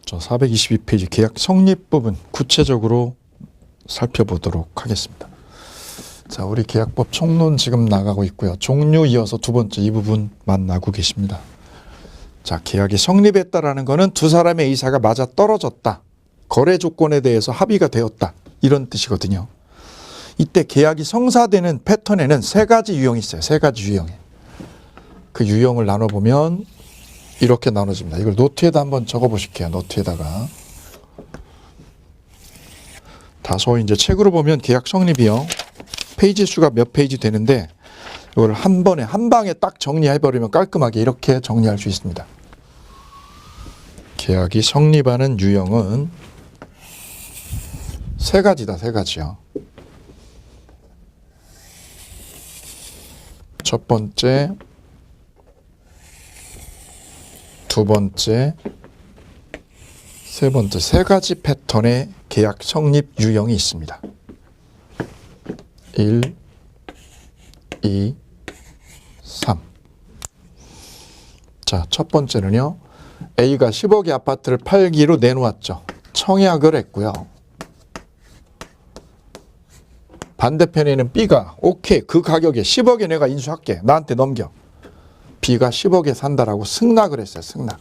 저 422페이지 계약 성립 부분 구체적으로 살펴보도록 하겠습니다. 자, 우리 계약법 총론 지금 나가고 있고요. 종류 이어서 두 번째 이 부분 만나고 계십니다. 자, 계약이 성립했다라는 것은 두 사람의 의사가 맞아 떨어졌다. 거래 조건에 대해서 합의가 되었다. 이런 뜻이거든요. 이때 계약이 성사되는 패턴에는 세 가지 유형이 있어요. 세 가지 유형에. 그 유형을 나눠보면 이렇게 나눠집니다. 이걸 노트에다 한번 적어보실게요. 노트에다가. 다소 이제 책으로 보면 계약 성립이요. 페이지 수가 몇 페이지 되는데 이걸 한 번에 한 방에 딱 정리해버리면 깔끔하게 이렇게 정리할 수 있습니다. 계약이 성립하는 유형은 세 가지다. 세 가지요. 첫 번째, 두 번째, 세 번째, 세 가지 패턴의 계약 성립 유형이 있습니다. 1, 2, 3. 자, 첫 번째는요. A가 10억의 아파트를 팔기로 내놓았죠. 청약을 했고요. 반대편에는 B가 오케이 그 가격에 10억에 내가 인수할게. 나한테 넘겨. B가 10억에 산다라고 승낙을 했어요. 승낙.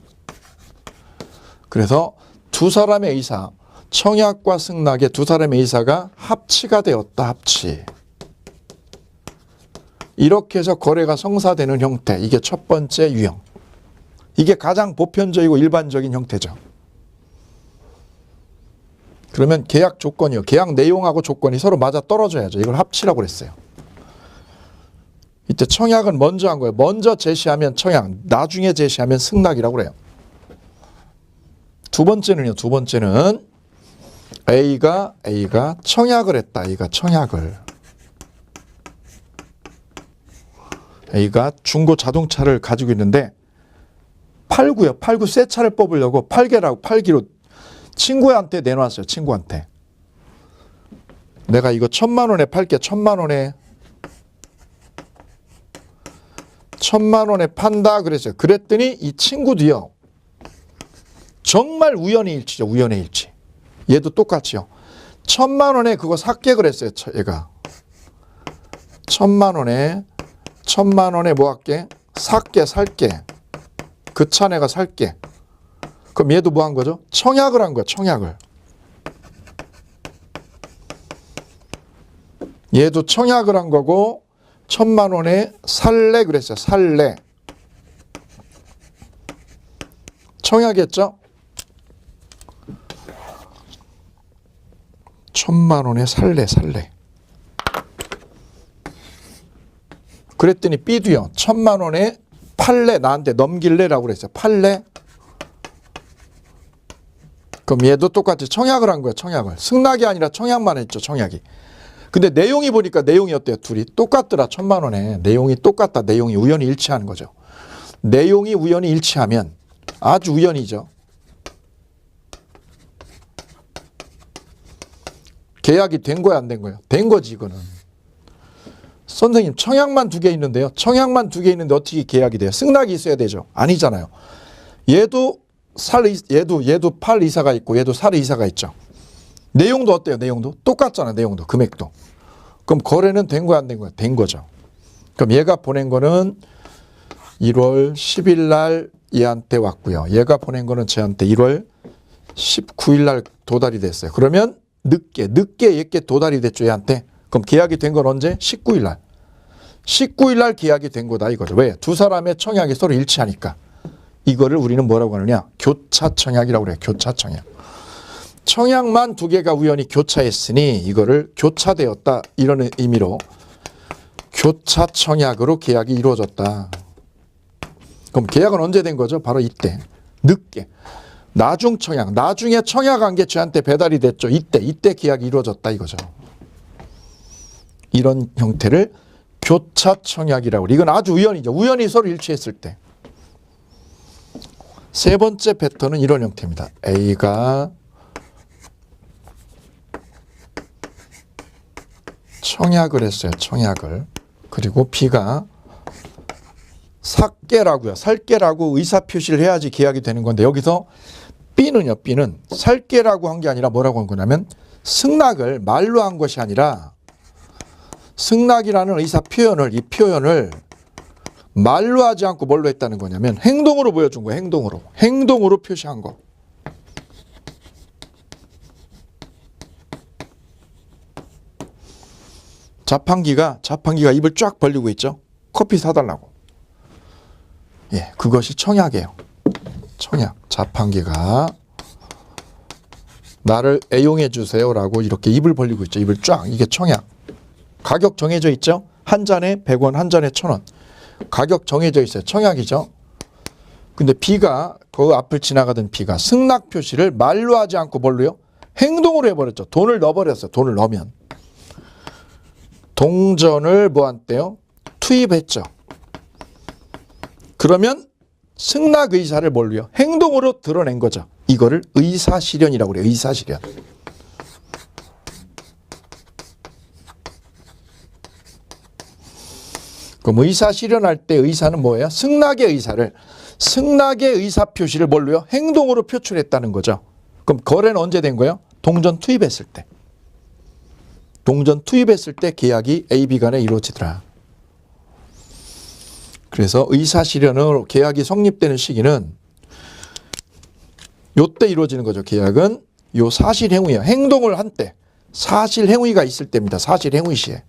그래서 두 사람의 의사, 청약과 승낙의 두 사람의 의사가 합치가 되었다. 합치. 이렇게 해서 거래가 성사되는 형태. 이게 첫 번째 유형. 이게 가장 보편적이고 일반적인 형태죠. 그러면 계약 조건이요. 계약 내용하고 조건이 서로 맞아 떨어져야죠. 이걸 합치라고 그랬어요. 이때 청약은 먼저 한 거예요. 먼저 제시하면 청약, 나중에 제시하면 승낙이라고 그래요. 두 번째는요. 두 번째는 A가 청약을 했다. A가 청약을. A가 중고 자동차를 가지고 있는데 팔고요. 팔고 새 차를 뽑으려고 팔기로 친구한테 내놨어요. 친구한테. 내가 이거 1,000만 원에 팔게. 1,000만 원에. 1,000만 원에 판다 그랬어요. 그랬더니 이 친구도요. 정말 우연의 일치죠. 우연의 일치. 얘도 똑같이요. 1,000만 원에 그거 샀게 그랬어요. 얘가. 1,000만 원에 뭐 할게? 살게. 그 차 내가 살게. 그럼 얘도 뭐 한 거죠? 청약을 한 거야. 청약을. 얘도 청약을 한 거고 1,000만 원에 살래 그랬어요. 살래. 청약했죠? 1,000만 원에 살래. 그랬더니 B도요. 1,000만 원에 팔래. 나한테 넘길래라고 그랬어요. 팔래. 그럼 얘도 똑같이 청약을 한 거야. 청약을. 승낙이 아니라 청약만 했죠. 청약이. 근데 내용이 보니까 내용이 어때요? 둘이 똑같더라. 1,000만 원에. 내용이 똑같다. 내용이 우연히 일치하는 거죠. 내용이 우연히 일치하면 아주 우연이죠. 계약이 된 거야, 안 된 거야? 된 거지, 이거는. 선생님, 청약만 2개 있는데요. 청약만 2개 있는데 어떻게 계약이 돼요? 승낙이 있어야 되죠. 아니잖아요. 얘도 팔 이사가 있고 얘도 살 이사가 있죠. 내용도 어때요? 내용도 똑같잖아요. 내용도 금액도. 그럼 거래는 된 거야, 안 된 거야? 된 거죠. 그럼 얘가 보낸 거는 1월 10일 날 얘한테 왔고요. 얘가 보낸 거는 쟤한테 1월 19일 날 도달이 됐어요. 그러면 늦게 얘께 도달이 됐죠. 얘한테. 그럼 계약이 된 건 언제? 19일 날. 19일 날 계약이 된 거다 이거죠. 왜? 두 사람의 청약이 서로 일치하니까. 이거를 우리는 뭐라고 하느냐? 교차 청약이라고 그래요. 교차 청약. 청약만 2개가 우연히 교차했으니 이거를 교차되었다. 이런 의미로 교차 청약으로 계약이 이루어졌다. 그럼 계약은 언제 된 거죠? 바로 이때. 늦게. 나중 청약. 나중에 청약한 게 저한테 배달이 됐죠. 이때 계약이 이루어졌다 이거죠. 이런 형태를 교차 청약이라고. 이건 아주 우연이죠. 우연히 서로 일치했을 때. 세 번째 패턴은 이런 형태입니다. A가 청약을 했어요. 청약을. 그리고 B가 살게라고 의사표시를 해야지 계약이 되는 건데 여기서 B는요, B는 살게라고 한 게 아니라 뭐라고 한 거냐면 승낙을 말로 한 것이 아니라 승낙이라는 의사 표현을, 이 표현을 말로 하지 않고 뭘로 했다는 거냐면 행동으로 보여준 거예요. 행동으로 표시한 거. 자판기가 입을 쫙 벌리고 있죠. 커피 사달라고. 예, 그것이 청약이에요. 청약. 자판기가 나를 애용해 주세요라고 이렇게 입을 벌리고 있죠. 입을 쫙. 이게 청약. 가격 정해져 있죠. 한 잔에 100원, 한 잔에 1,000원. 가격 정해져 있어요. 청약이죠. 근데 B가 그 앞을 지나가던 B가 승낙 표시를 말로 하지 않고 뭘로요? 행동으로 해버렸죠. 돈을 넣어버렸어요. 돈을 넣으면. 동전을 뭐한대요? 투입했죠. 그러면 승낙 의사를 뭘로요? 행동으로 드러낸 거죠. 이거를 의사실현이라고 그래요. 의사실현. 그럼 의사실현할 때 의사는 뭐예요? 승낙의 의사 표시를 뭘로요? 행동으로 표출했다는 거죠. 그럼 거래는 언제 된 거예요? 동전 투입했을 때. 동전 투입했을 때 계약이 A, B 간에 이루어지더라. 그래서 의사실현으로 계약이 성립되는 시기는 요때 이루어지는 거죠. 계약은 요 사실행위예요. 행동을 한 때. 사실행위가 있을 때입니다. 사실행위 시에.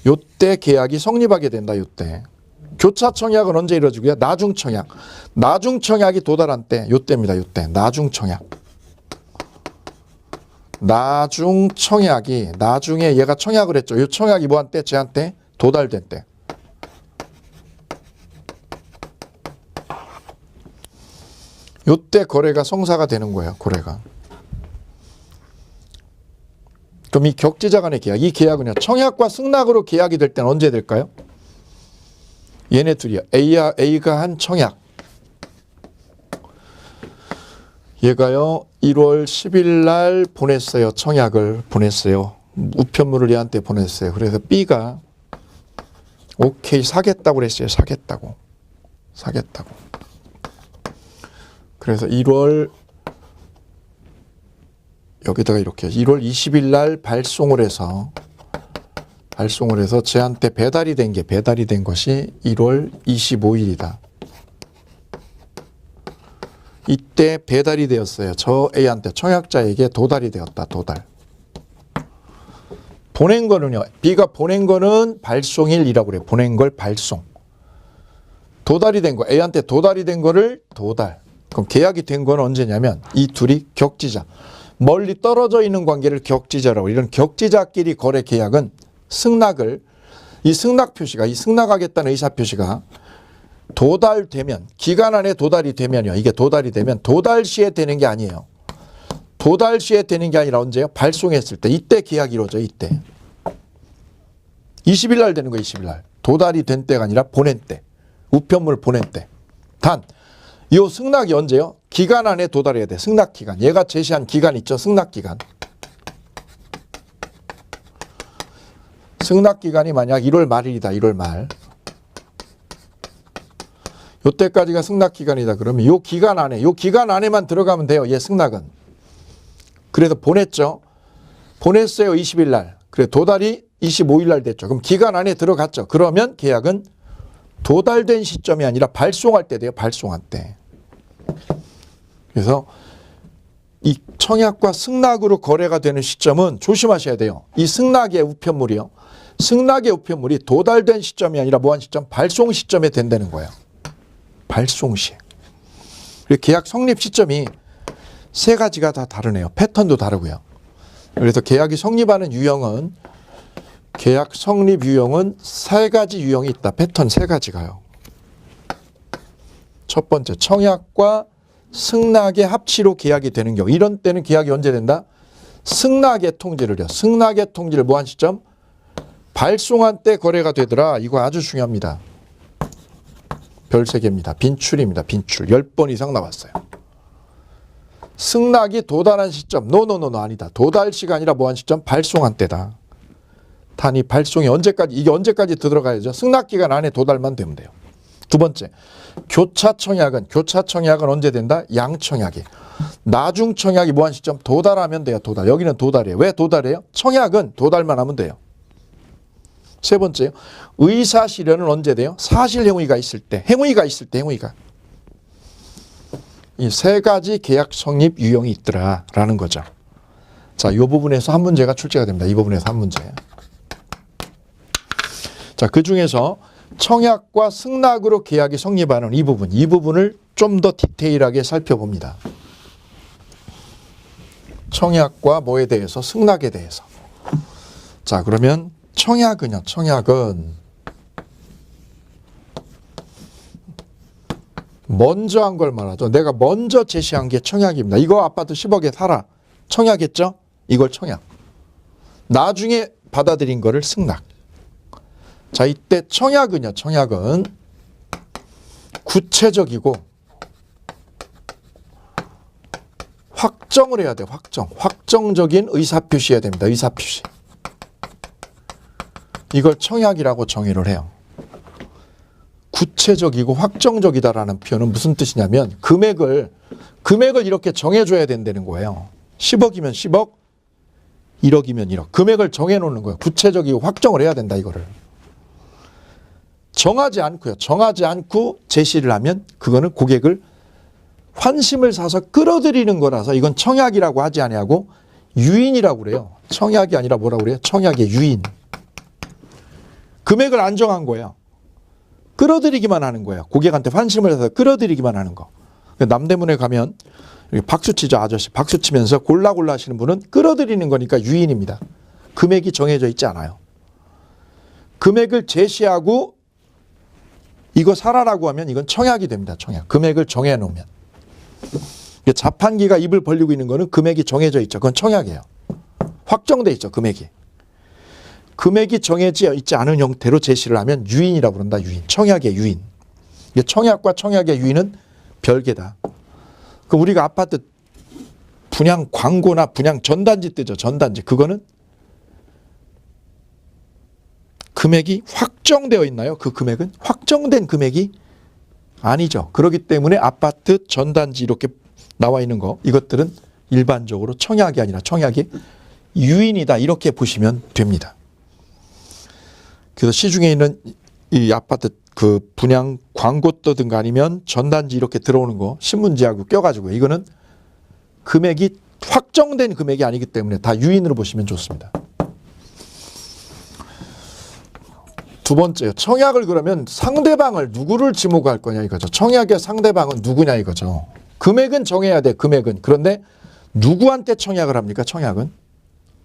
요때 계약이 성립하게 된다. 요때. 교차청약은 언제 이루어지고요? 나중청약. 나중청약이 도달한 때. 요때입니다. 요때. 나중청약. 나중청약이 나중에 얘가 청약을 했죠. 요 청약이 뭐한테? 쟤한테 도달된 때. 요때 거래가 성사가 되는 거예요. 거래가. 그럼 이 격지자 간의 계약, 이 계약은요. 청약과 승낙으로 계약이 될 때는 언제 될까요? 얘네 둘이요. A가 한 청약. 얘가요. 1월 10일 날 보냈어요. 청약을 보냈어요. 우편물을 얘한테 보냈어요. 그래서 B가 오케이 사겠다고 그랬어요. 사겠다고. 그래서 1월 여기다가 이렇게 1월 20일 날 발송을 해서 쟤한테 배달이 된 것이 1월 25일이다. 이때 배달이 되었어요. 저 A한테 청약자에게 도달이 되었다. 도달. 보낸 거는요. B가 보낸 거는 발송일이라고 그래요. 보낸 걸 발송. 도달이 된 거. A한테 도달이 된 거를 도달. 그럼 계약이 된 건 언제냐면 이 둘이 격지자. 멀리 떨어져 있는 관계를 격지자라고. 이런 격지자끼리 거래 계약은 승낙을 이 승낙 표시가 이 승낙하겠다는 의사 표시가 도달되면 기간 안에 도달이 되면요. 이게 도달이 되면 도달 시에 되는 게 아니에요. 도달 시에 되는 게 아니라 언제요? 발송했을 때. 이때 계약이 이루어져요. 이때. 20일 날 되는 거예요. 20일 날. 도달이 된 때가 아니라 보낸 때. 우편물 보낸 때. 단 이 승낙이 언제요? 기간 안에 도달해야 돼. 승낙 기간. 얘가 제시한 기간 있죠. 승낙 기간. 승낙 기간이 만약 1월 말일이다. 1월 말. 요때까지가 승낙 기간이다. 그러면 요 기간 안에만 들어가면 돼요. 얘 승낙은. 그래서 보냈죠. 보냈어요. 20일 날. 그래 도달이 25일 날 됐죠. 그럼 기간 안에 들어갔죠. 그러면 계약은 도달된 시점이 아니라 발송할 때 돼요. 발송할 때. 그래서 이 청약과 승낙으로 거래가 되는 시점은 조심하셔야 돼요. 이 승낙의 우편물이요. 승낙의 우편물이 도달된 시점이 아니라 뭐한 시점? 발송 시점에 된다는 거예요. 발송 시. 그리고 계약 성립 시점이 세 가지가 다 다르네요. 패턴도 다르고요. 그래서 계약이 성립하는 유형은 계약 성립 유형은 세 가지 유형이 있다. 패턴 세 가지가요. 첫 번째, 청약과 승낙의 합치로 계약이 되는 경우. 이런 때는 계약이 언제 된다? 승낙의 통지를요. 승낙의 통지를 뭐한 시점? 발송한 때 거래가 되더라. 이거 아주 중요합니다. 별 3개입니다. 빈출입니다. 빈출. 10번 이상 나왔어요. 승낙이 도달한 시점. 노노노노 아니다. 도달 시간이라 뭐한 시점? 발송한 때다. 단위 발송이 언제까지, 이게 언제까지 들어가야죠? 승낙 기간 안에 도달만 되면 돼요. 두 번째, 교차청약은 언제 된다? 양청약이. 나중청약이 뭐한 시점? 도달하면 돼요. 도달. 여기는 도달이에요. 왜 도달해요? 청약은 도달만 하면 돼요. 세 번째요. 의사실현은 언제 돼요? 사실행위가 있을 때. 행위가 있을 때. 행위가. 이 세 가지 계약 성립 유형이 있더라라는 거죠. 자, 이 부분에서 한 문제가 출제가 됩니다. 이 부분에서 한 문제. 자, 그 중에서 청약과 승낙으로 계약이 성립하는 이 부분을 좀 더 디테일하게 살펴봅니다. 청약과 뭐에 대해서? 승낙에 대해서. 자, 그러면 청약은요. 청약은 먼저 한 걸 말하죠. 내가 먼저 제시한 게 청약입니다. 이거 아파트 10억에 사라. 청약했죠? 이걸 청약. 나중에 받아들인 거를 승낙. 자, 이때 청약은요. 청약은 구체적이고 확정을 해야 돼요. 확정적인 의사표시해야 됩니다. 의사표시. 이걸 청약이라고 정의를 해요. 구체적이고 확정적이다라는 표현은 무슨 뜻이냐면 금액을 이렇게 정해줘야 된다는 거예요. 10억이면 10억, 1억이면 1억. 금액을 정해놓는 거예요. 구체적이고 확정을 해야 된다 이거를. 정하지 않고 제시를 하면 그거는 고객을 환심을 사서 끌어들이는 거라서 이건 청약이라고 하지 아니하고 유인이라고 그래요. 청약이 아니라 뭐라고 그래요? 청약의 유인. 금액을 안 정한 거예요. 끌어들이기만 하는 거예요. 고객한테 환심을 해서 끌어들이기만 하는 거. 남대문에 가면 박수 치죠. 아저씨 박수 치면서 골라 하시는 분은 끌어들이는 거니까 유인입니다. 금액이 정해져 있지 않아요. 금액을 제시하고 이거 사라라고 하면 이건 청약이 됩니다. 청약. 금액을 정해놓으면. 자판기가 입을 벌리고 있는 거는 금액이 정해져 있죠. 그건 청약이에요. 확정돼 있죠. 금액이 정해져 있지 않은 형태로 제시를 하면 유인이라고 그런다. 유인. 청약의 유인. 청약과 청약의 유인은 별개다. 그럼 우리가 아파트 분양 광고나 분양 전단지 뜨죠. 전단지. 그거는 금액이 확정되어 있나요? 그 금액은 확정된 금액이 아니죠. 그렇기 때문에 아파트 전단지 이렇게 나와 있는 거 이것들은 일반적으로 청약이 아니라 청약의 유인이다. 이렇게 보시면 됩니다. 그래서 시중에 있는 이 아파트 그 분양 광고 떠든가 아니면 전단지 이렇게 들어오는 거 신문지하고 껴가지고 이거는 금액이 확정된 금액이 아니기 때문에 다 유인으로 보시면 좋습니다. 두 번째요. 청약을 그러면 상대방을 누구를 지목할 거냐 이거죠. 청약의 상대방은 누구냐 이거죠. 금액은 정해야 돼. 금액은. 그런데 누구한테 청약을 합니까? 청약은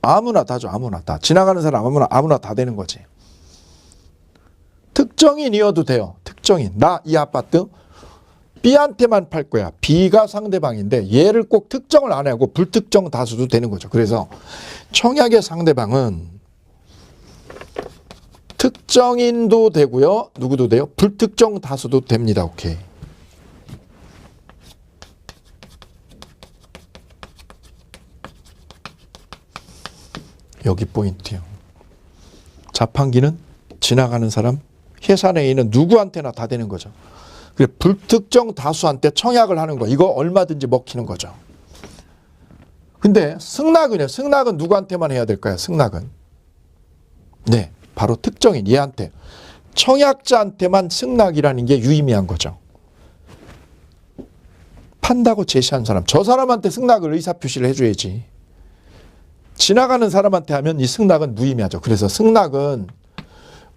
아무나 다죠. 아무나 다. 지나가는 사람 아무나 다 되는 거지. 특정인이어도 돼요. 특정인. 나 이 아파트 B한테만 팔 거야. B가 상대방인데 얘를 꼭 특정을 안 하고 불특정 다수도 되는 거죠. 그래서 청약의 상대방은 특정인도 되고요. 누구도 돼요? 불특정 다수도 됩니다. 오케이. 여기 포인트요. 자판기는 지나가는 사람, 회사 내에 있는 누구한테나 다 되는 거죠. 그래, 불특정 다수한테 청약을 하는 거. 이거 얼마든지 먹히는 거죠. 근데 승낙은요. 승낙은 누구한테만 해야 될까요? 승낙은. 네. 바로 특정인 얘한테. 청약자한테만 승낙이라는 게 유의미한 거죠. 판다고 제시한 사람. 저 사람한테 승낙을 의사표시를 해줘야지. 지나가는 사람한테 하면 이 승낙은 무의미하죠. 그래서 승낙은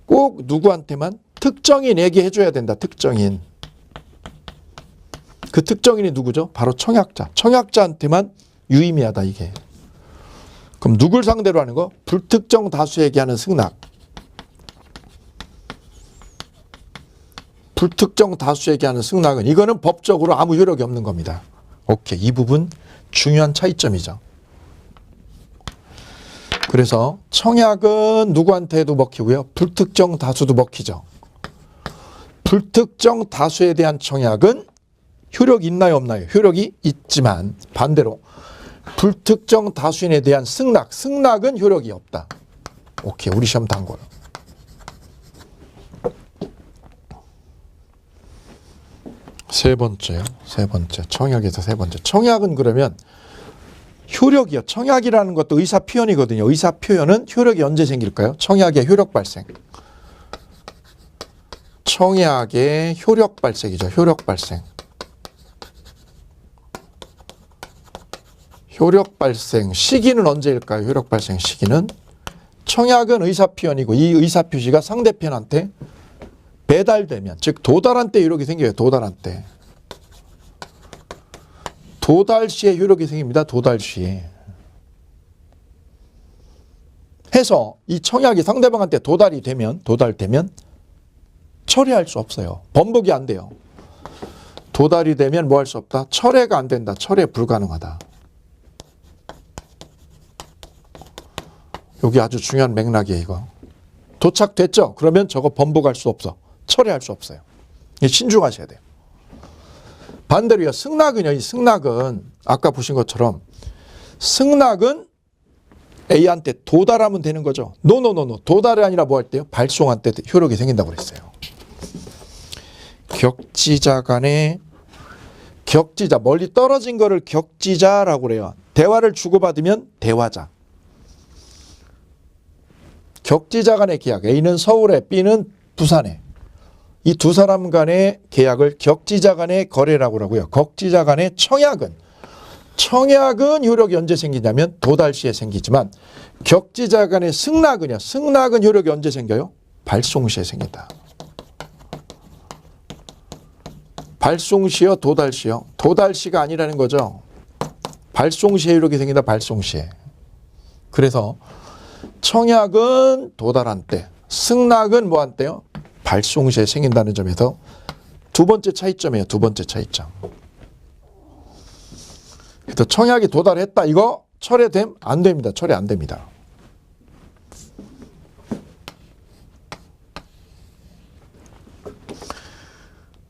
꼭 누구한테만 특정인에게 해줘야 된다. 특정인. 그 특정인이 누구죠? 바로 청약자. 청약자한테만 유의미하다 이게. 그럼 누굴 상대로 하는 거? 불특정 다수에게 하는 승낙. 불특정 다수에게 하는 승낙은 이거는 법적으로 아무 효력이 없는 겁니다. 오케이. 이 부분 중요한 차이점이죠. 그래서 청약은 누구한테도 먹히고요. 불특정 다수도 먹히죠. 불특정 다수에 대한 청약은 효력이 있나요? 없나요? 효력이 있지만 반대로 불특정 다수인에 대한 승낙은 효력이 없다. 오케이. 우리 시험 단 거예요. 세 번째요. 세 번째. 청약에서 세 번째. 청약은 그러면 효력이요. 청약이라는 것도 의사 표현이거든요. 의사 표현은 효력이 언제 생길까요? 청약의 효력 발생. 청약의 효력 발생이죠. 효력 발생. 효력 발생 시기는 언제일까요? 효력 발생 시기는 청약은 의사 표현이고 이 의사 표시가 상대편한테 배달되면, 즉 도달한 때 효력이 생겨요. 도달한 때. 도달 시에 효력이 생깁니다. 도달 시에. 해서 이 청약이 상대방한테 도달되면 철회할 수 없어요. 번복이 안 돼요. 도달이 되면 뭐 할 수 없다? 철회가 안 된다. 철회 불가능하다. 여기 아주 중요한 맥락이에요. 이거. 도착됐죠? 그러면 저거 번복할 수 없어. 철회할 수 없어요. 신중하셔야 돼요. 반대로요. 승낙은요. 이 승낙은 아까 보신 것처럼 승낙은 A한테 도달하면 되는 거죠. 노노노노. 도달이 아니라 뭐 할 때요? 발송한 때 효력이 생긴다고 그랬어요. 격지자 간의 격지자, 멀리 떨어진 거를 격지자라고 그래요. 대화를 주고받으면 대화자. 격지자 간의 계약. A는 서울에, B는 부산에. 이 두 사람 간의 계약을 격지자 간의 거래라고 하고요. 격지자 간의 청약은 효력이 언제 생기냐면 도달 시에 생기지만 격지자 간의 승낙은요. 승낙은 효력이 언제 생겨요? 발송 시에 생긴다. 발송 시요, 도달 시요? 도달 시가 아니라는 거죠. 발송 시에 효력이 생긴다. 발송 시에. 그래서 청약은 도달한 때, 승낙은 뭐 한 때요? 발송 시에 생긴다는 점에서 두 번째 차이점이에요. 두 번째 차이점. 그래서 청약이 도달했다. 이거 철회됨? 안 됩니다. 철회 안 됩니다.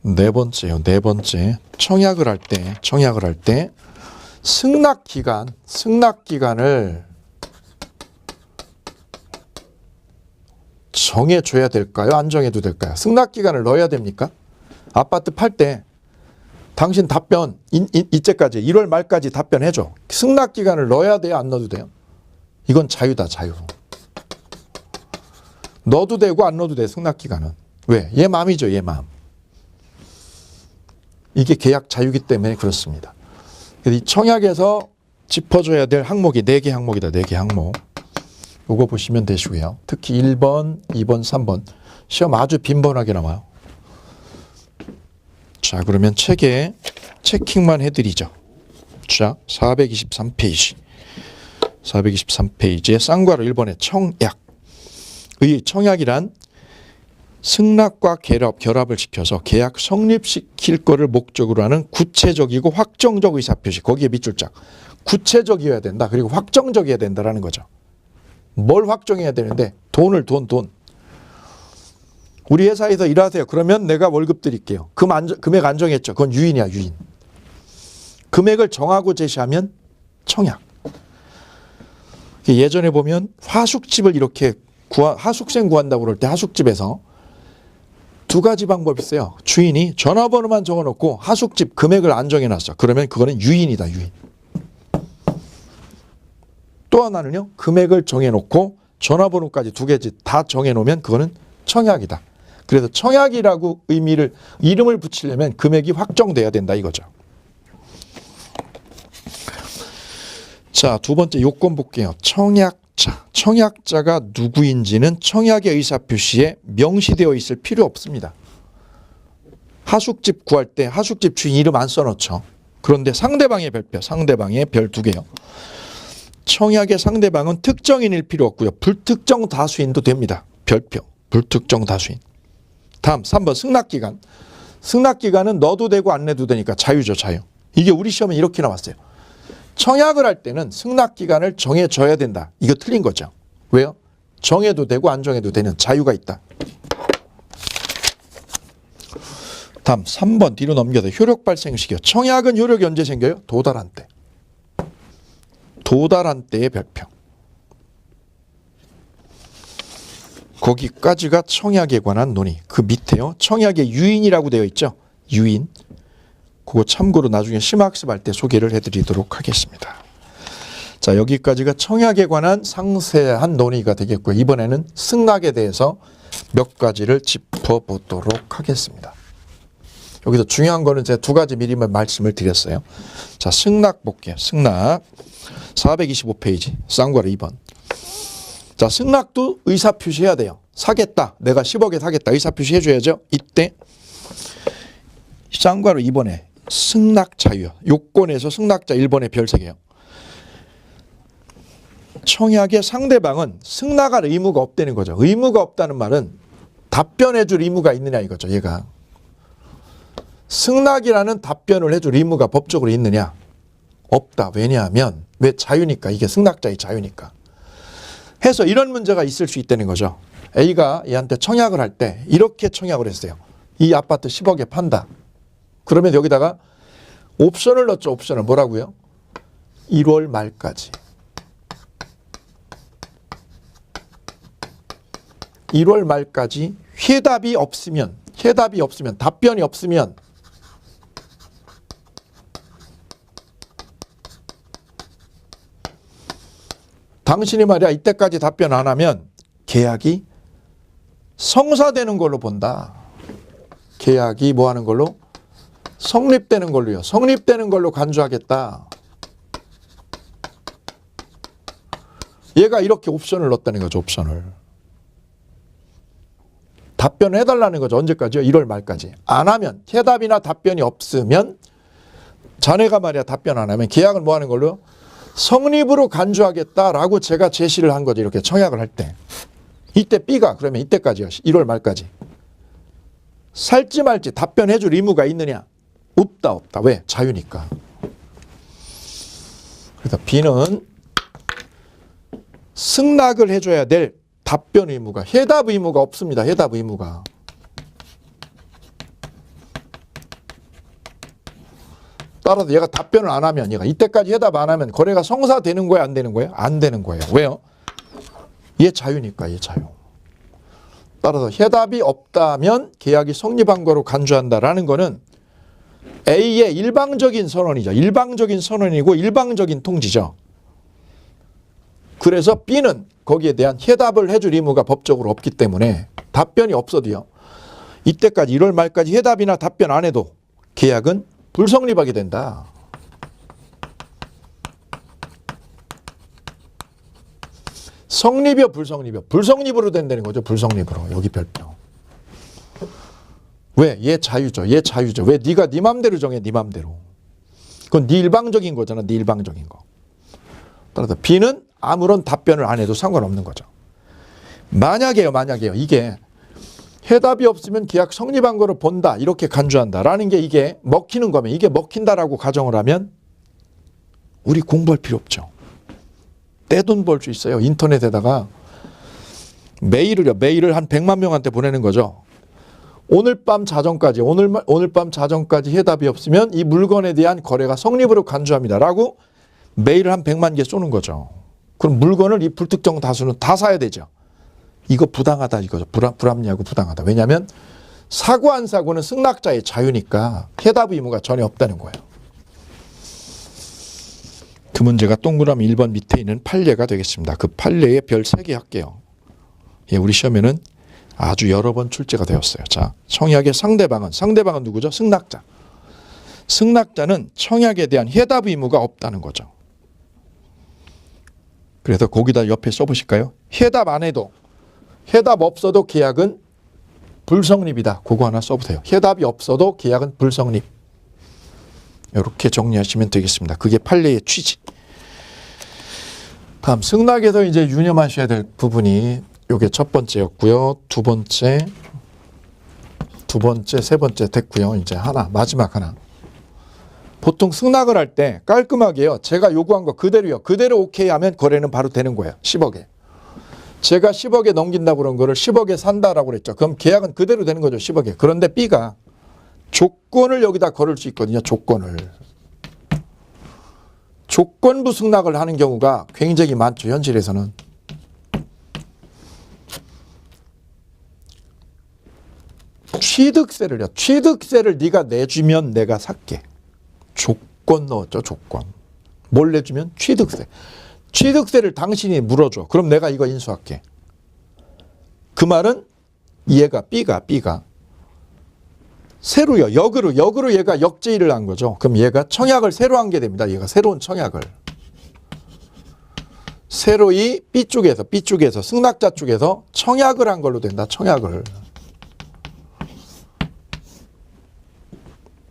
네 번째요. 네 번째. 청약을 할 때 승낙 기간을 정해줘야 될까요? 안 정해도 될까요? 승낙 기간을 넣어야 됩니까? 아파트 팔 때 당신 답변 이때까지 1월 말까지 답변해줘. 승낙 기간을 넣어야 돼요? 안 넣어도 돼요? 이건 자유다. 자유. 넣어도 되고 안 넣어도 돼. 승낙 기간은. 왜? 얘 마음이죠. 얘 마음. 이게 계약 자유이기 때문에 그렇습니다. 이 청약에서 짚어줘야 될 항목이 4개 항목이다. 4개 항목. 요거 보시면 되시고요. 특히 1번, 2번, 3번 시험 아주 빈번하게 나와요. 자, 그러면 책에 체킹만 해드리죠. 자, 423페이지. 423페이지에 쌍괄호 1번에 청약. 의 청약이란 승낙과 결합을 시켜서 계약 성립시킬 거를 목적으로 하는 구체적이고 확정적 의사표시. 거기에 밑줄짝. 구체적이어야 된다. 그리고 확정적이어야 된다라는 거죠. 뭘 확정해야 되는데 돈. 우리 회사에서 일하세요. 그러면 내가 월급 드릴게요. 금액 안 정했죠. 그건 유인이야. 유인. 금액을 정하고 제시하면 청약. 예전에 보면 하숙집을 이렇게 하숙생 구한다고 그럴 때 하숙집에서 두 가지 방법이 있어요. 주인이 전화번호만 적어놓고 하숙집 금액을 안 정해놨어. 그러면 그거는 유인이다. 유인. 또 하나는요. 금액을 정해놓고 전화번호까지 두 개지 다 정해놓으면 그거는 청약이다. 그래서 청약이라고 이름을 붙이려면 금액이 확정돼야 된다 이거죠. 자, 두 번째 요건 볼게요. 청약자. 청약자가 누구인지는 청약의 의사표시에 명시되어 있을 필요 없습니다. 하숙집 구할 때 하숙집 주인 이름 안 써놓죠. 그런데 상대방의 별표, 상대방의 별 2개요. 청약의 상대방은 특정인일 필요 없고요. 불특정 다수인도 됩니다. 별표, 불특정 다수인. 다음 3번 승낙기간. 승낙기간은 넣어도 되고 안 내도 되니까 자유죠. 자유. 이게 우리 시험에 이렇게 나왔어요. 청약을 할 때는 승낙기간을 정해줘야 된다. 이거 틀린 거죠. 왜요? 정해도 되고 안 정해도 되는 자유가 있다. 다음 3번 뒤로 넘겨서 효력 발생 시기요. 청약은 효력이 언제 생겨요? 도달한 때. 도달한 때의 별표. 거기까지가 청약에 관한 논의. 그 밑에요. 청약의 유인이라고 되어 있죠. 유인. 그거 참고로 나중에 심화학습할 때 소개를 해드리도록 하겠습니다. 자, 여기까지가 청약에 관한 상세한 논의가 되겠고요. 이번에는 승낙에 대해서 몇 가지를 짚어보도록 하겠습니다. 여기서 중요한 거는 제가 두 가지 미리 말씀을 드렸어요. 자, 승낙 볼게요. 승낙 425페이지 쌍괄호 2번. 자, 승낙도 의사표시 해야 돼요. 사겠다. 내가 10억에 사겠다. 의사표시 해줘야죠. 이때 쌍괄호 2번에 승낙 자유. 요건에서 승낙자 1번에 별 3개요. 청약의 상대방은 승낙할 의무가 없다는 거죠. 의무가 없다는 말은 답변해 줄 의무가 있느냐 이거죠. 얘가. 승낙이라는 답변을 해줄 의무가 법적으로 있느냐? 없다. 왜냐하면 왜 자유니까. 이게 승낙자의 자유니까. 해서 이런 문제가 있을 수 있다는 거죠. A가 얘한테 청약을 할 때 이렇게 청약을 했어요. 이 아파트 10억에 판다. 그러면 여기다가 옵션을 넣었죠. 옵션을 뭐라고요? 1월 말까지. 1월 말까지 해답이 없으면 답변이 없으면 당신이 말이야 이때까지 답변 안 하면 계약이 성사되는 걸로 본다. 계약이 뭐 하는 걸로? 성립되는 걸로요. 성립되는 걸로 간주하겠다. 얘가 이렇게 옵션을 넣었다는 거죠. 옵션을. 답변을 해달라는 거죠. 언제까지요? 1월 말까지. 안 하면 해답이나 답변이 없으면 자네가 말이야 답변 안 하면 계약을 뭐 하는 걸로? 성립으로 간주하겠다라고 제가 제시를 한 거죠. 이렇게 청약을 할 때. 이때 B가 그러면 이때까지요. 1월 말까지. 살지 말지 답변해 줄 의무가 있느냐? 없다. 왜? 자유니까. 그래서 B는 승낙을 해줘야 될 답변 의무가, 해답 의무가 없습니다. 해답 의무가. 따라서 얘가 답변을 안 하면, 얘가 이때까지 해답 안 하면 거래가 성사되는 거예요? 안 되는 거예요? 안 되는 거예요. 왜요? 얘 자유니까, 얘 자유. 따라서 해답이 없다면 계약이 성립한 거로 간주한다라는 거는 A의 일방적인 선언이죠. 일방적인 선언이고 일방적인 통지죠. 그래서 B는 거기에 대한 해답을 해줄 의무가 법적으로 없기 때문에 답변이 없어도요. 이때까지 1월 말까지 해답이나 답변 안 해도 계약은 불성립하게 된다. 성립이요, 불성립이요? 불성립으로 된다는 거죠. 불성립으로. 여기 별표. 왜? 얘 자유죠. 얘 자유죠. 왜? 네가 네 맘대로 정해. 네 맘대로. 그건 네 일방적인 거잖아. 네 일방적인 거. 따라서 B는 아무런 답변을 안 해도 상관없는 거죠. 만약에요. 이게 해답이 없으면 계약 성립한 거로 본다. 이렇게 간주한다라는 게 이게 먹히는 거면, 이게 먹힌다라고 가정을 하면 우리 공부할 필요 없죠. 떼돈 벌 수 있어요. 인터넷에다가 메일을 한 100만 명한테 보내는 거죠. 오늘 밤 자정까지 해답이 없으면 이 물건에 대한 거래가 성립으로 간주합니다라고 메일을 한 100만 개 쏘는 거죠. 그럼 물건을 이 불특정 다수는 다 사야 되죠. 이거 부당하다 이거죠. 불합리하고 부당하다. 왜냐하면 사고 안 사고는 승낙자의 자유니까 해답 의무가 전혀 없다는 거예요. 그 문제가 동그라미 1번 밑에 있는 판례가 되겠습니다. 그 판례에 별 3개 할게요. 예, 우리 시험에는 아주 여러 번 출제가 되었어요. 자, 청약의 상대방은 누구죠? 승낙자. 승낙자는 청약에 대한 해답 의무가 없다는 거죠. 그래서 거기다 옆에 써보실까요? 해답 안 해도, 해답 없어도 계약은 불성립이다. 그거 하나 써보세요. 해답이 없어도 계약은 불성립. 이렇게 정리하시면 되겠습니다. 그게 판례의 취지. 다음 승낙에서 이제 유념하셔야 될 부분이 요게 첫 번째였고요. 두 번째, 세 번째 됐고요. 이제 하나, 마지막 하나. 보통 승낙을 할 때 깔끔하게요. 제가 요구한 거 그대로요. 그대로 오케이 하면 거래는 바로 되는 거예요. 10억에. 제가 10억에 넘긴다고 그런 거를 10억에 산다라고 그랬죠. 그럼 계약은 그대로 되는 거죠. 10억에. 그런데 B가 조건을 여기다 걸을 수 있거든요. 조건부 승낙을 하는 경우가 굉장히 많죠. 현실에서는. 취득세를 네가 내주면 내가 살게. 조건 넣었죠. 조건. 뭘 내주면? 취득세. 취득세를 당신이 물어줘. 그럼 내가 이거 인수할게. 그 말은 얘가 B가 새로요. 역으로 얘가 역제의를 한 거죠. 그럼 얘가 청약을 새로 한 게 됩니다. 얘가 새로운 청약을. 새로이 B쪽에서 승낙자 쪽에서 청약을 한 걸로 된다. 청약을.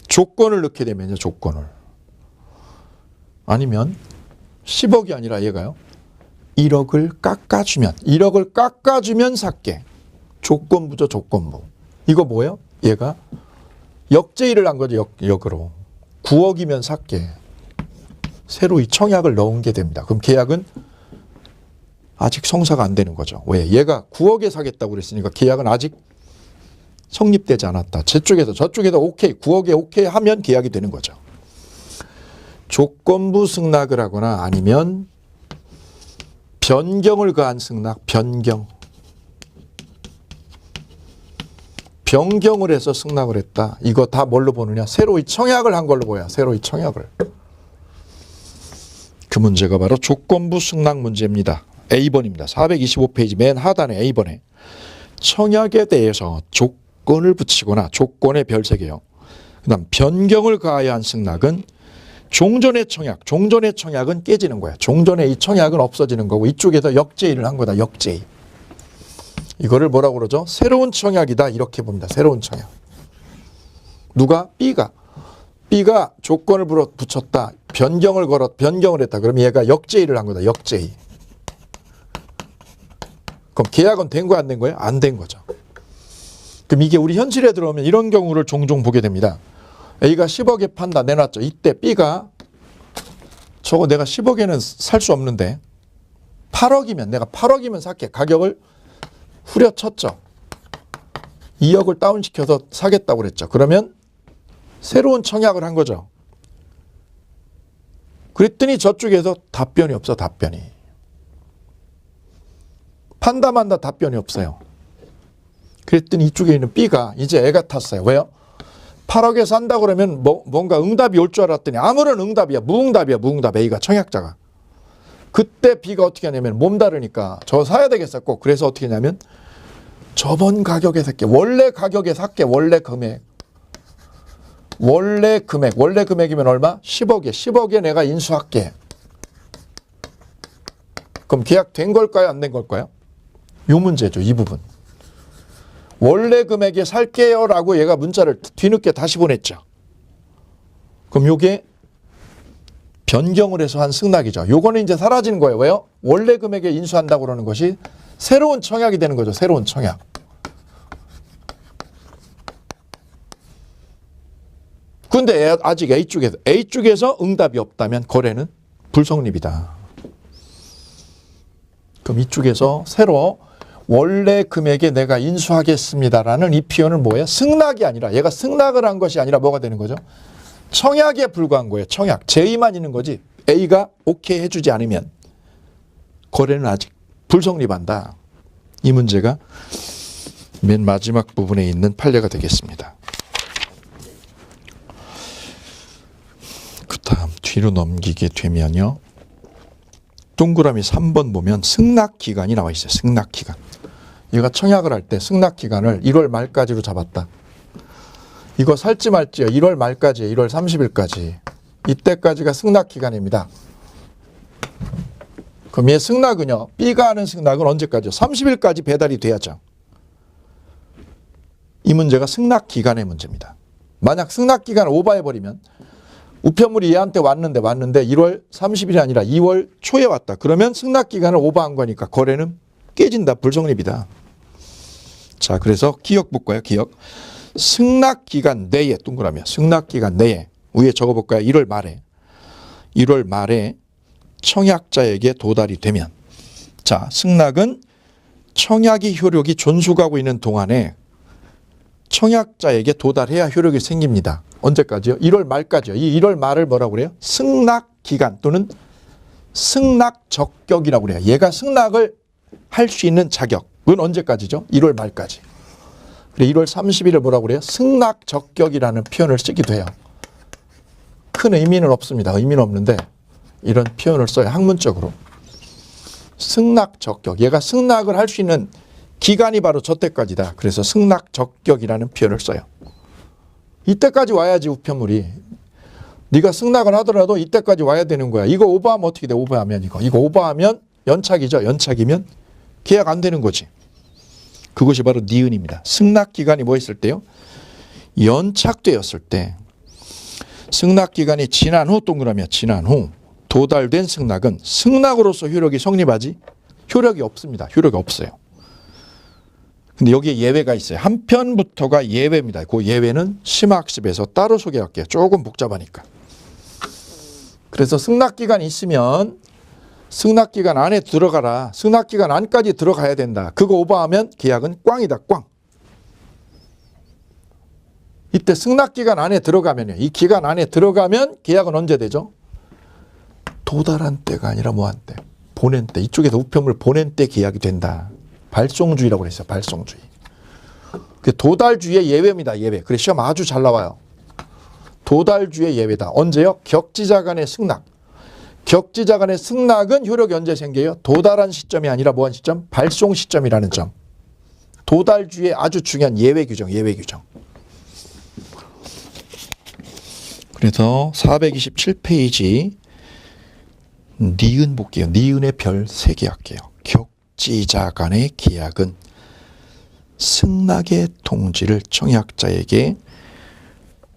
조건을 넣게 되면요. 조건을. 아니면 10억이 아니라 얘가요. 1억을 깎아주면 살게. 조건부죠. 조건부. 이거 뭐예요? 얘가 역제의를 한 거죠. 역으로. 9억이면 살게. 새로 이 청약을 넣은 게 됩니다. 그럼 계약은 아직 성사가 안 되는 거죠. 왜? 얘가 9억에 사겠다고 그랬으니까 계약은 아직 성립되지 않았다. 저쪽에서 오케이, 9억에 오케이 하면 계약이 되는 거죠. 조건부 승낙을 하거나 아니면 변경을 가한 승낙, 변경을 해서 승낙을 했다. 이거 다 뭘로 보느냐? 새로이 청약을 한 걸로 보여. 새로이 청약을. 그 문제가 바로 조건부 승낙 문제입니다. A번입니다. 425페이지 맨 하단에 A번에 청약에 대해서 조건을 붙이거나 조건의 별 3개요. 그 다음 변경을 가해야 한 승낙은 종전의 청약은 깨지는 거야. 종전의 이 청약은 없어지는 거고 이쪽에서 역제의를 한 거다. 역제의. 이거를 뭐라고 그러죠? 새로운 청약이다. 이렇게 봅니다. 새로운 청약. 누가? B가 조건을 붙였다. 변경을 했다. 그럼 얘가 역제의를 한 거다. 역제의. 그럼 계약은 된 거야? 안 된 거예요? 안 된 거죠. 그럼 이게 우리 현실에 들어오면 이런 경우를 종종 보게 됩니다. A가 10억에 판다. 내놨죠. 이때 B가 저거 내가 10억에는 살 수 없는데 8억이면 내가 8억이면 살게. 가격을 후려쳤죠. 2억을 다운시켜서 사겠다고 그랬죠. 그러면 새로운 청약을 한 거죠. 그랬더니 저쪽에서 답변이 없어. 답변이. 판다 만다 답변이 없어요. 그랬더니 이쪽에 있는 B가 이제 애가 탔어요. 왜요? 8억에 산다 그러면 뭔가 응답이 올 줄 알았더니 아무런 응답이야. 무응답. A가 청약자가. 그때 B가 어떻게 하냐면 몸다르니까 저 사야 되겠어 꼭. 그래서 어떻게 하냐면 저번 가격에 살게. 원래 가격에 살게. 원래 금액이면 얼마? 10억에 내가 인수할게. 그럼 계약 된 걸까요? 안 된 걸까요? 요 문제죠. 이 부분. 원래 금액에 살게요 라고 얘가 문자를 뒤늦게 다시 보냈죠. 그럼 요게 변경을 해서 한 승낙이죠. 요거는 이제 사라지는 거예요. 왜요? 원래 금액에 인수한다고 그러는 것이 새로운 청약이 되는 거죠. 새로운 청약. 근데 아직 A쪽에서 응답이 없다면 거래는 불성립이다. 그럼 이쪽에서 새로 원래 금액에 내가 인수하겠습니다라는 이 표현은 뭐예요? 승낙이 아니라 얘가 승낙을 한 것이 아니라 뭐가 되는 거죠? 청약에 불과한 거예요. 청약. 제의만 있는 거지. A가 오케이 해주지 않으면 거래는 아직 불성립한다. 이 문제가 맨 마지막 부분에 있는 판례가 되겠습니다. 그 다음 뒤로 넘기게 되면요. 동그라미 3번 보면 승낙기간이 나와 있어요. 승낙기간. 얘가 청약을 할 때 승낙기간을 1월 말까지로 잡았다. 이거 살지 말지요. 1월 말까지예요. 1월 30일까지. 이때까지가 승낙기간입니다. 그럼 얘 승낙은요. B가 하는 승낙은 언제까지요? 30일까지 배달이 돼야죠. 이 문제가 승낙기간의 문제입니다. 만약 승낙기간을 오버해버리면 우편물이 얘한테 왔는데 1월 30일이 아니라 2월 초에 왔다. 그러면 승낙기간을 오버한 거니까 거래는 깨진다. 불성립이다. 자, 그래서 기억 볼까요? 기억. 승낙기간 내에 동그라미야. 승낙기간 내에 위에 적어볼까요? 1월 말에 청약자에게 도달이 되면 자, 승낙은 청약이 효력이 존속하고 있는 동안에 청약자에게 도달해야 효력이 생깁니다. 언제까지요? 1월 말까지요. 이 1월 말을 뭐라고 그래요? 승낙기간 또는 승낙적격이라고 그래요. 얘가 승낙을 할 수 있는 자격은 언제까지죠? 1월 말까지. 그래 1월 30일을 뭐라고 그래요? 승낙적격이라는 표현을 쓰기도 해요. 큰 의미는 없습니다. 의미는 없는데 이런 표현을 써요. 학문적으로. 승낙적격. 얘가 승낙을 할 수 있는 기간이 바로 저때까지다. 그래서 승낙적격이라는 표현을 써요. 이때까지 와야지 우편물이. 네가 승낙을 하더라도 이때까지 와야 되는 거야. 이거 오버하면 어떻게 돼? 오버하면 이거 오버하면 연착이죠. 연착이면 계약 안 되는 거지. 그것이 바로 니은입니다. 승낙 기간이 뭐 했을 때요? 연착되었을 때. 승낙 기간이 지난 후 동그라미야. 지난 후 도달된 승낙은 승낙으로서 효력이 성립하지 효력이 없습니다. 효력이 없어요. 근데 여기에 예외가 있어요. 한 편부터가 예외입니다. 그 예외는 심화학습에서 따로 소개할게요. 조금 복잡하니까. 그래서 승낙기간이 있으면 승낙기간 안에 들어가라. 승낙기간 안까지 들어가야 된다. 그거 오버하면 계약은 꽝이다. 꽝. 이때 승낙기간 안에 들어가면요. 이 기간 안에 들어가면 계약은 언제 되죠? 도달한 때가 아니라 뭐한 때? 보낸 때. 이쪽에서 우편물 보낸 때 계약이 된다. 발송주의라고 그랬어요. 발송주의. 도달주의의 예외입니다. 예외. 그래서 시험 아주 잘 나와요. 도달주의의 예외다. 언제요? 격지자 간의 승낙. 격지자 간의 승낙은 효력이 언제 생겨요? 도달한 시점이 아니라 뭐한 시점? 발송 시점이라는 점. 도달주의의 아주 중요한 예외 규정. 예외 규정. 그래서 427페이지 니은 볼게요. 니은의 별 3개 할게요. 격지자 간의 계약은 승낙의 통지를 청약자에게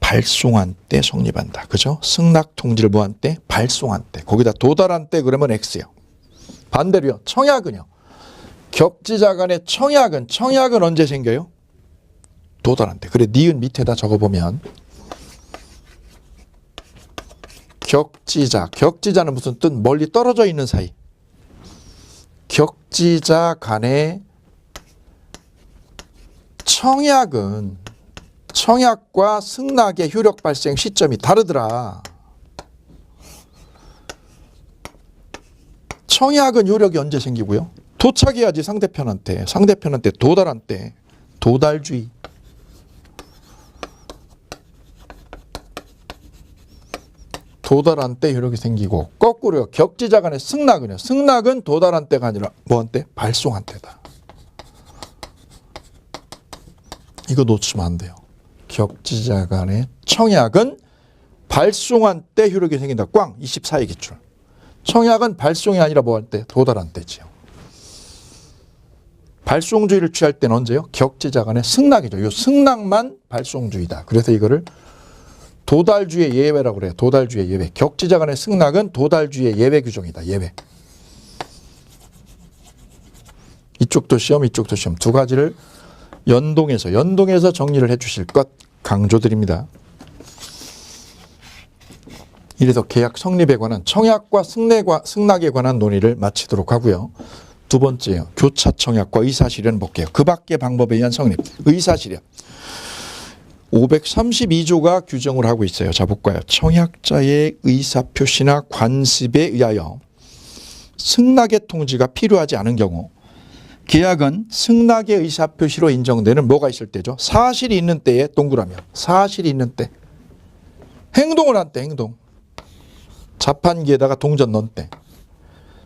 발송한 때 성립한다. 그죠? 승낙 통지를 뭐한 때? 발송한 때. 거기다 도달한 때 그러면 X요. 반대로요. 청약은요. 격지자 간의 청약은 언제 생겨요? 도달한 때. 그래 니은 밑에다 적어보면 격지자는 무슨 뜻? 멀리 떨어져 있는 사이. 격지자 간의 청약과 승낙의 효력 발생 시점이 다르더라. 청약은 효력이 언제 생기고요? 도착해야지 상대편한테 도달한 때. 도달주의. 도달한 때 효력이 생기고 거꾸로요. 격지자 간의 승낙은 도달한 때가 아니라 뭐한 때? 발송한 때다. 이거 놓치면 안 돼요. 격지자 간의 청약은 발송한 때 효력이 생긴다. 꽝 24의 기출. 청약은 발송이 아니라 뭐할 때? 도달한 때지요. 발송주의를 취할 때는 언제요? 격지자 간의 승낙이죠. 이 승낙만 발송주의다. 그래서 이거를 도달주의 예외라고 그래요. 도달주의 예외. 격지자 간의 승낙은 도달주의 예외 규정이다. 예외. 이쪽도 시험 두 가지를 연동해서 정리를 해 주실 것 강조드립니다. 이래서 계약 성립에 관한 청약과 승낙에 관한 논의를 마치도록 하고요. 두 번째요. 교차 청약과 의사실현 볼게요. 그 밖의 방법에 의한 성립. 의사실현. 532조가 규정을 하고 있어요. 자, 볼까요? 청약자의 의사표시나 관습에 의하여 승낙의 통지가 필요하지 않은 경우 계약은 승낙의 의사표시로 인정되는 뭐가 있을 때죠? 사실이 있는 때에 동그라미요. 사실이 있는 때. 행동을 한 때, 행동. 자판기에다가 동전 넣은 때.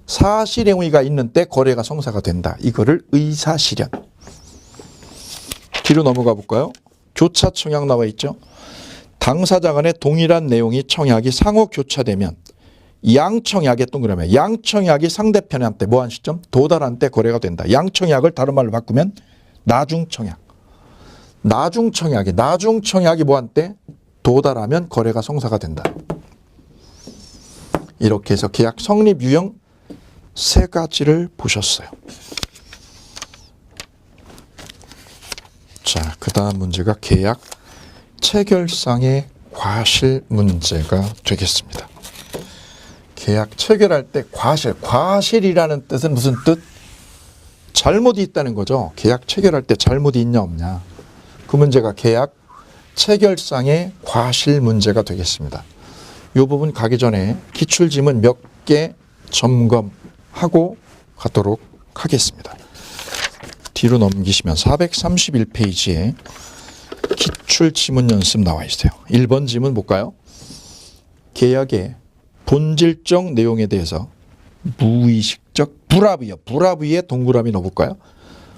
사실 행위가 있는 때 거래가 성사가 된다. 이거를 의사실현. 뒤로 넘어가 볼까요? 교차 청약 나와 있죠. 당사자 간의 동일한 내용의 청약이 상호 교차되면 양청약의 동그라미 양청약이 상대편한테 뭐한 시점? 도달한 때 거래가 된다. 양청약을 다른 말로 바꾸면 나중청약. 나중청약이 뭐한 때? 도달하면 거래가 성사가 된다. 이렇게 해서 계약 성립 유형 3가지를 보셨어요. 자, 그 다음 문제가 계약 체결상의 과실 문제가 되겠습니다. 계약 체결할 때 과실이라는 뜻은 무슨 뜻? 잘못이 있다는 거죠. 계약 체결할 때 잘못이 있냐 없냐. 그 문제가 계약 체결상의 과실 문제가 되겠습니다. 이 부분 가기 전에 기출지문 몇 개 점검하고 가도록 하겠습니다. 뒤로 넘기시면 431페이지에 기출지문 연습 나와 있어요. 1번 지문 볼까요? 계약의 본질적 내용에 대해서 무의식적 불합의요. 불합의에 동그라미 넣어볼까요?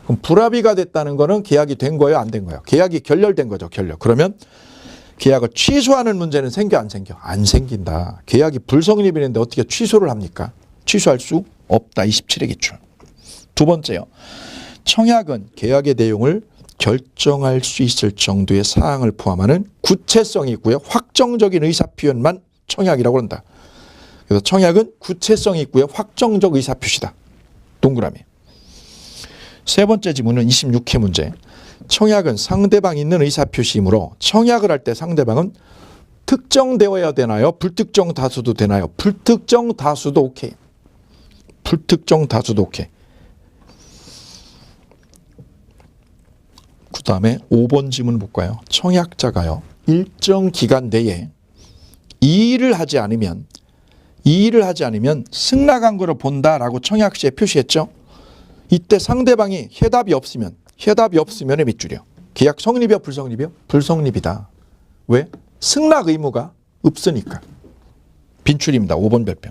그럼 불합의가 됐다는 거는 계약이 된 거예요? 안 된 거예요? 계약이 결렬된 거죠. 결렬. 그러면 계약을 취소하는 문제는 생겨 안 생겨? 안 생긴다. 계약이 불성립이는데 어떻게 취소를 합니까? 취소할 수 없다. 27의 기출. 두 번째요. 청약은 계약의 내용을 결정할 수 있을 정도의 사항을 포함하는 구체성이 있고요. 확정적인 의사표현만 청약이라고 한다. 그래서 청약은 구체성이 있고요. 확정적 의사표시다. 동그라미. 세 번째 지문은 26회 문제. 청약은 상대방이 있는 의사표시이므로 청약을 할 때 상대방은 특정되어야 되나요? 불특정 다수도 되나요? 불특정 다수도 오케이. 불특정 다수도 오케이. 그 다음에 5번 지문 볼까요? 청약자가요. 일정 기간 내에 이 일을 하지 않으면 승낙한 거를 본다라고 청약시에 표시했죠. 이때 상대방이 해답이 없으면의 밑줄이요. 계약 성립이요? 불성립이요? 불성립이다. 왜? 승낙 의무가 없으니까. 빈출입니다. 5번 별표.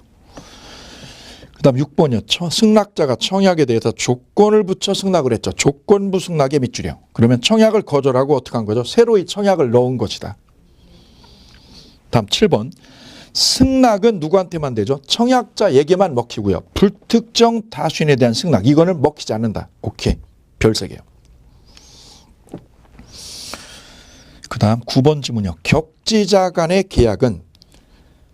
그 다음 6번이요. 승낙자가 청약에 대해서 조건을 붙여 승낙을 했죠. 조건부 승낙의 밑줄이요. 그러면 청약을 거절하고 어떻게 한 거죠? 새로이 청약을 넣은 것이다. 다음 7번. 승낙은 누구한테만 되죠? 청약자에게만 먹히고요. 불특정 다수인에 대한 승낙. 이거는 먹히지 않는다. 오케이. 별 3개요. 그 다음 9번 지문이요. 격지자 간의 계약은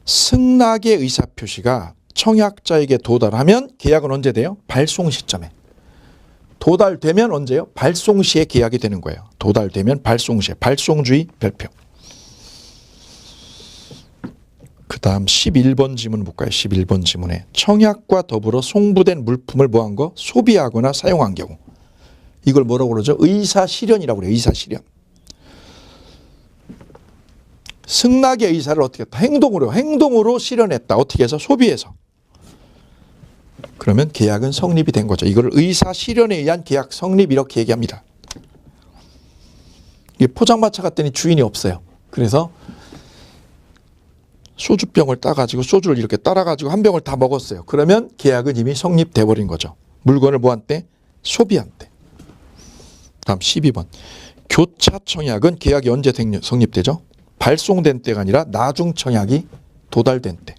승낙의 의사표시가 청약자에게 도달하면 계약은 언제 돼요? 발송 시점에. 도달되면 언제요? 발송 시에 계약이 되는 거예요. 도달되면 발송 시에. 발송주의 별표. 그 다음 11번 지문 볼까요? 11번 지문에 청약과 더불어 송부된 물품을 뭐한 거? 소비하거나 사용한 경우. 이걸 뭐라고 그러죠? 의사실현이라고 그래요. 의사실현. 승낙의 의사를 어떻게 했다? 행동으로 실현했다. 어떻게 해서? 소비해서. 그러면 계약은 성립이 된 거죠. 이걸 의사실현에 의한 계약 성립 이렇게 얘기합니다. 이게 포장마차 갔더니 주인이 없어요. 그래서 소주병을 따가지고 소주를 이렇게 따라가지고 한 병을 다 먹었어요. 그러면 계약은 이미 성립돼 버린 거죠. 물건을 뭐한 때? 소비한 때. 다음 12번. 교차 청약은 계약이 언제 성립되죠? 발송된 때가 아니라 나중 청약이 도달된 때.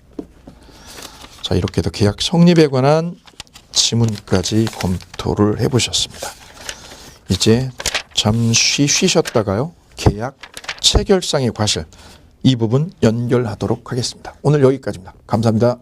자, 이렇게 해서 계약 성립에 관한 지문까지 검토를 해보셨습니다. 이제 잠시 쉬셨다가요. 계약 체결상의 과실 이 부분 연결하도록 하겠습니다. 오늘 여기까지입니다. 감사합니다.